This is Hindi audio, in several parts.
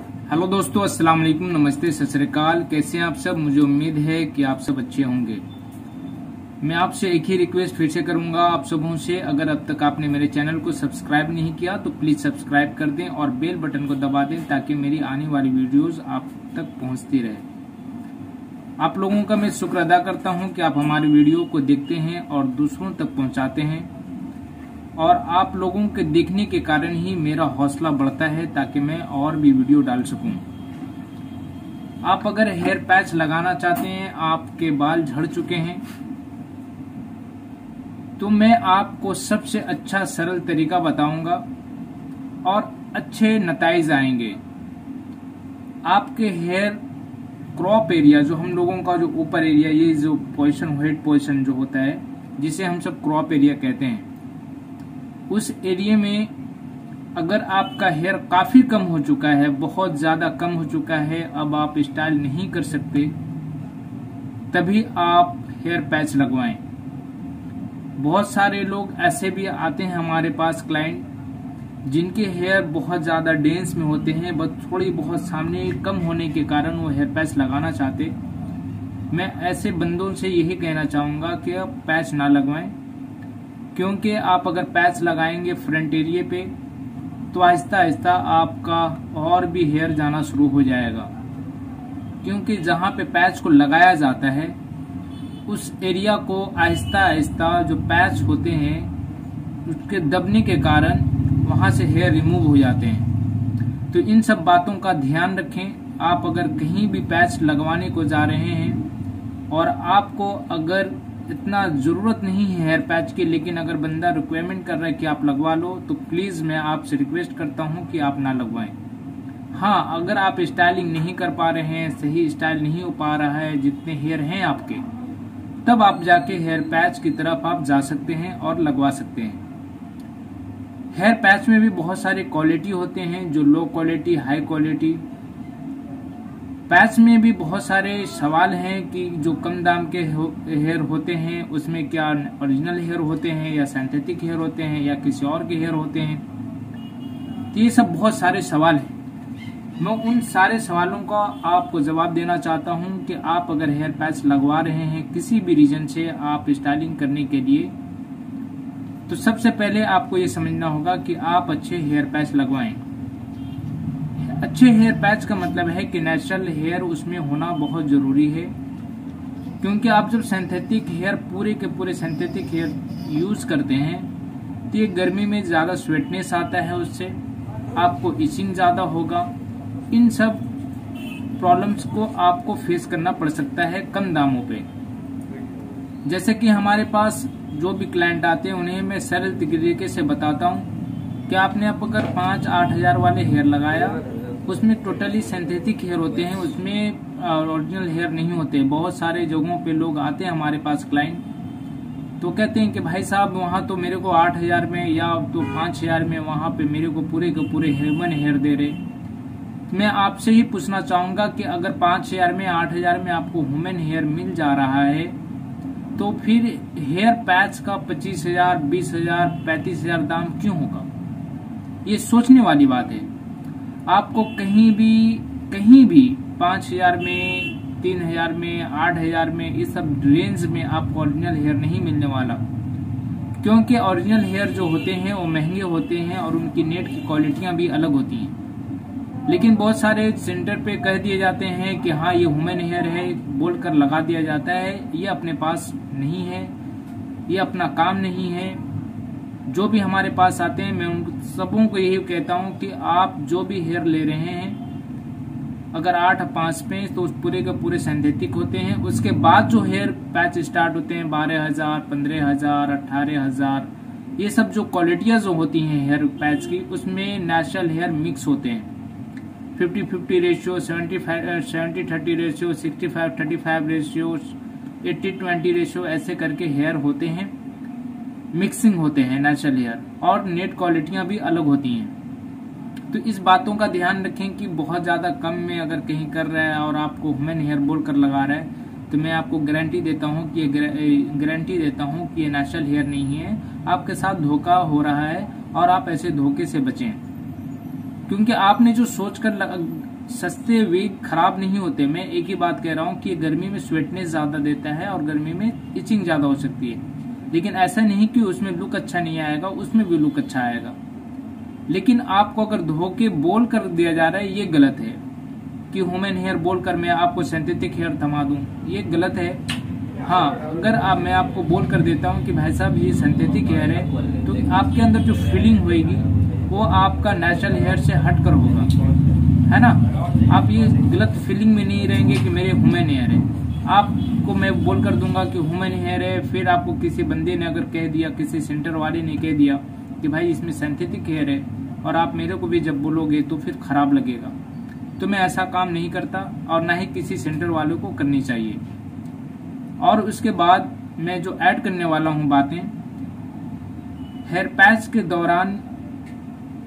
हेलो दोस्तों, अस्सलाम वालेकुम, नमस्ते, सत श्री अकाल। कैसे हैं आप सब? मुझे उम्मीद है कि आप सब अच्छे होंगे। मैं आपसे एक ही रिक्वेस्ट फिर से करूंगा आप सबों से, अगर अब तक आपने मेरे चैनल को सब्सक्राइब नहीं किया तो प्लीज सब्सक्राइब कर दें और बेल बटन को दबा दें ताकि मेरी आने वाली वीडियोस आप तक पहुंचती रहे। आप लोगों का मैं शुक्र अदा करता हूं कि आप हमारी वीडियो को देखते हैं और दूसरों तक पहुंचाते हैं, और आप लोगों के देखने के कारण ही मेरा हौसला बढ़ता है ताकि मैं और भी वीडियो डाल सकूं। आप अगर हेयर पैच लगाना चाहते हैं, आपके बाल झड़ चुके हैं, तो मैं आपको सबसे अच्छा सरल तरीका बताऊंगा और अच्छे नताइज आएंगे। आपके हेयर क्रॉप एरिया, जो हम लोगों का जो ऊपर एरिया, ये जो पोजीशन, हेड पोजीशन जो होता है, जिसे हम सब क्रॉप एरिया कहते हैं, उस एरिया में अगर आपका हेयर काफी कम हो चुका है, बहुत ज्यादा कम हो चुका है, अब आप स्टाइल नहीं कर सकते, तभी आप हेयर पैच लगवाएं। बहुत सारे लोग ऐसे भी आते हैं हमारे पास क्लाइंट, जिनके हेयर बहुत ज्यादा डेंस में होते हैं, बस थोड़ी बहुत सामने कम होने के कारण वो हेयर पैच लगाना चाहते। मैं ऐसे बंदों से यही कहना चाहूंगा कि आप पैच ना लगवाएं, क्योंकि आप अगर पैच लगाएंगे फ्रंट एरिया पे तो आहिस्ता आहिस्ता आपका और भी हेयर जाना शुरू हो जाएगा, क्योंकि जहां पे पैच को लगाया जाता है उस एरिया को आहिस्ता आहिस्ता जो पैच होते हैं उसके दबने के कारण वहां से हेयर रिमूव हो जाते हैं। तो इन सब बातों का ध्यान रखें। आप अगर कहीं भी पैच लगवाने को जा रहे हैं और आपको अगर इतना जरूरत नहीं है हेयर पैच की, लेकिन अगर बंदा रिक्वायरमेंट कर रहा है कि आप लगवा लो, तो प्लीज मैं आपसे रिक्वेस्ट करता हूं कि आप ना लगवाएं। हाँ, अगर आप स्टाइलिंग नहीं कर पा रहे हैं, सही स्टाइल नहीं हो पा रहा है जितने हेयर हैं आपके, तब आप जाके हेयर पैच की तरफ आप जा सकते हैं और लगवा सकते हैं। हेयर पैच में भी बहुत सारे क्वालिटी होते हैं, जो low quality, high quality. Patch में भी बहुत सारे सवाल हैं कि जो कम दाम के हेयर होते हैं उसमें क्या ओरिजिनल हेयर होते हैं या सिंथेटिक हेयर होते हैं या किसी और के हेयर होते हैं। तो ये सब बहुत सारे सवाल हैं। मैं उन सारे सवालों का आपको जवाब देना चाहता हूं कि आप अगर हेयर पैच लगवा रहे हैं किसी भी रीजन से आप स्टाइलिंग करने के लिए, तो सबसे पहले आपको ये समझना होगा कि आप अच्छे हेयर पैच लगवाएं। अच्छे हेयर पैच का मतलब है कि नेचुरल हेयर उसमें होना बहुत जरूरी है, क्योंकि आप जब सिंथेटिक हेयर, पूरे के पूरे सिंथेटिक हेयर यूज करते हैं तो ये गर्मी में ज्यादा स्वेटनेस आता है, उससे आपको इचिंग ज्यादा होगा। इन सब प्रॉब्लम्स को आपको फेस करना पड़ सकता है कम दामों पे। जैसे कि हमारे पास जो भी क्लाइंट आते हैं उन्हें मैं सरल तरीके से बताता हूँ कि आपने अब अगर 5-8 हजार वाले हेयर लगाया, उसमें टोटली सिंथेटिक हेयर होते हैं, उसमें ओरिजिनल हेयर नहीं होते। बहुत सारे जगहों पे लोग आते हैं हमारे पास क्लाइंट, तो कहते हैं कि भाई साहब वहां तो मेरे को 8 हजार में या तो 5 हजार में वहां पे मेरे को पूरे के पूरे ह्यूमन हेयर दे रहे। मैं आपसे ही पूछना चाहूंगा कि अगर 5 हजार में, 8 हजार में आपको ह्यूमन हेयर मिल जा रहा है, तो फिर हेयर पैच का 25 हजार, 20 हजार, 35 हजार दाम क्यों होगा? ये सोचने वाली बात है। आपको कहीं भी 5 हजार में, 3 हजार में, 8 हजार में, इस सब रेंज में आपको ओरिजिनल हेयर नहीं मिलने वाला, क्योंकि ओरिजिनल हेयर जो होते हैं वो महंगे होते हैं और उनकी नेट की क्वालिटियां भी अलग होती हैं। लेकिन बहुत सारे सेंटर पे कह दिए जाते हैं कि हाँ ये ह्यूमन हेयर है, बोलकर लगा दिया जाता है। ये अपने पास नहीं है, ये अपना काम नहीं है। जो भी हमारे पास आते हैं मैं उन सबों को यही कहता हूँ कि आप जो भी हेयर ले रहे हैं, अगर 8-5 पे तो उस पूरे के पूरे सिंथेटिक होते हैं। उसके बाद जो हेयर पैच स्टार्ट होते हैं 12,000, 15,000, 18,000, ये सब जो क्वालिटियां जो होती हैं हेयर पैच की, उसमें नेचुरल हेयर मिक्स होते हैं। 50-50 रेशियो, 70-30 रेशियो, 65-35 रेशियो, 80-20 रेशियो, ऐसे करके हेयर होते हैं, मिक्सिंग होते हैं नेचुरल हेयर, और नेट क्वालिटियां भी अलग होती हैं। तो इस बातों का ध्यान रखें कि बहुत ज्यादा कम में अगर कहीं कर रहा है और आपको ह्यूमन हेयर बोलकर लगा रहा है, तो मैं आपको गारंटी देता हूं कि ये नेचुरल हेयर नहीं है, आपके साथ धोखा हो रहा है और आप ऐसे धोखे से बचें। क्योंकि आपने जो सोच कर सस्ते विग खराब नहीं होते। मैं एक ही बात कह रहा हूँ कि गर्मी में स्वेटनेस ज्यादा देता है और गर्मी में इचिंग ज्यादा हो सकती है, लेकिन ऐसा नहीं कि उसमें लुक अच्छा नहीं आएगा, उसमें भी लुक अच्छा आएगा। लेकिन आपको अगर धो के बोल कर दिया जा रहा है, ये गलत है कि ह्यूमन हेयर बोल कर मैं आपको सिंथेटिक हेयर थमा दूं, ये गलत है। हाँ, अगर मैं आपको बोल कर देता हूँ कि भाई साहब ये सिंथेटिक हेयर है, तो आपके अंदर जो फीलिंग होगी वो आपका नेचुरल हेयर से हट कर होगा, है ना। आप ये गलत फीलिंग में नहीं रहेंगे कि मेरे ह्यूमन हेयर है। आपको मैं बोल कर दूंगा कि ह्यूमन हेयर है, फिर आपको किसी बंदे ने अगर कह दिया, किसी सेंटर वाले ने कह दिया कि भाई इसमें सिंथेटिक हेयर है, और आप मेरे को भी जब बोलोगे तो फिर खराब लगेगा। तो मैं ऐसा काम नहीं करता और ना ही किसी सेंटर वालों को करनी चाहिए। और उसके बाद मैं जो ऐड करने वाला हूं बातें, हेयर पैच के दौरान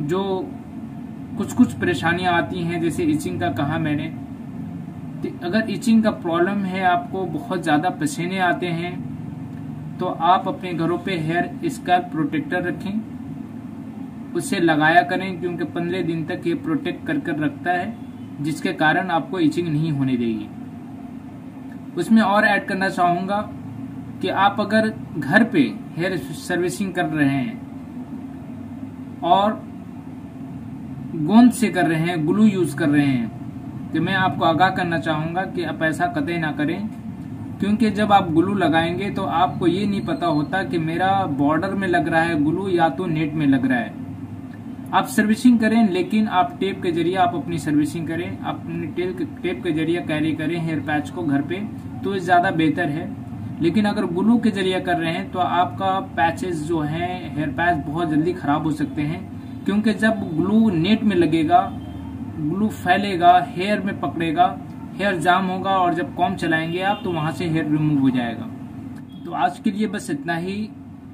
जो कुछ परेशानियां आती हैं, जैसे इचिंग का कहा मैंने। अगर इचिंग का प्रॉब्लम है, आपको बहुत ज्यादा पसीने आते हैं, तो आप अपने घरों पे हेयर स्कैल्प प्रोटेक्टर रखें, उसे लगाया करें, क्योंकि 15 दिन तक ये प्रोटेक्ट कर रखता है, जिसके कारण आपको इचिंग नहीं होने देगी। उसमें और ऐड करना चाहूंगा कि आप अगर घर पे हेयर सर्विसिंग कर रहे हैं और गोंद से कर रहे हैं, ग्लू यूज कर रहे हैं, तो मैं आपको आगाह करना चाहूंगा कि आप ऐसा कतई ना करें, क्योंकि जब आप ग्लू लगाएंगे तो आपको ये नहीं पता होता कि मेरा बॉर्डर में लग रहा है ग्लू या तो नेट में लग रहा है। आप सर्विसिंग करें, लेकिन आप टेप के जरिए आप अपनी सर्विसिंग करें, अपने टेप के जरिए कैरी करें हेयर पैच को घर पे, तो ये ज्यादा बेहतर है। लेकिन अगर ग्लू के जरिए कर रहे हैं तो आपका पैचेस जो है, हेयर पैच बहुत जल्दी खराब हो सकते हैं, क्योंकि जब ग्लू नेट में लगेगा, ग्लू फैलेगा, हेयर में पकड़ेगा, हेयर जाम होगा, और जब कॉम्ब चलाएंगे आप तो वहां से हेयर रिमूव हो जाएगा। तो आज के लिए बस इतना ही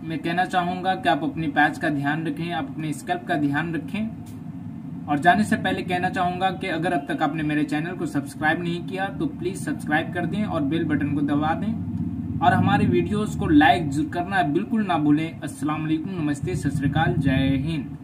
मैं कहना चाहूंगा कि आप अपनी पैच का ध्यान रखें, आप अपने स्कैल्प का ध्यान रखें। और जाने से पहले कहना चाहूंगा कि अगर अब तक आपने मेरे चैनल को सब्सक्राइब नहीं किया तो प्लीज सब्सक्राइब कर दें और बेल बटन को दबा दें, और हमारे वीडियोस को लाइक करना बिल्कुल ना भूलें। अस्सलाम वालेकुम, नमस्ते, सत श्री अकाल, जय हिंद।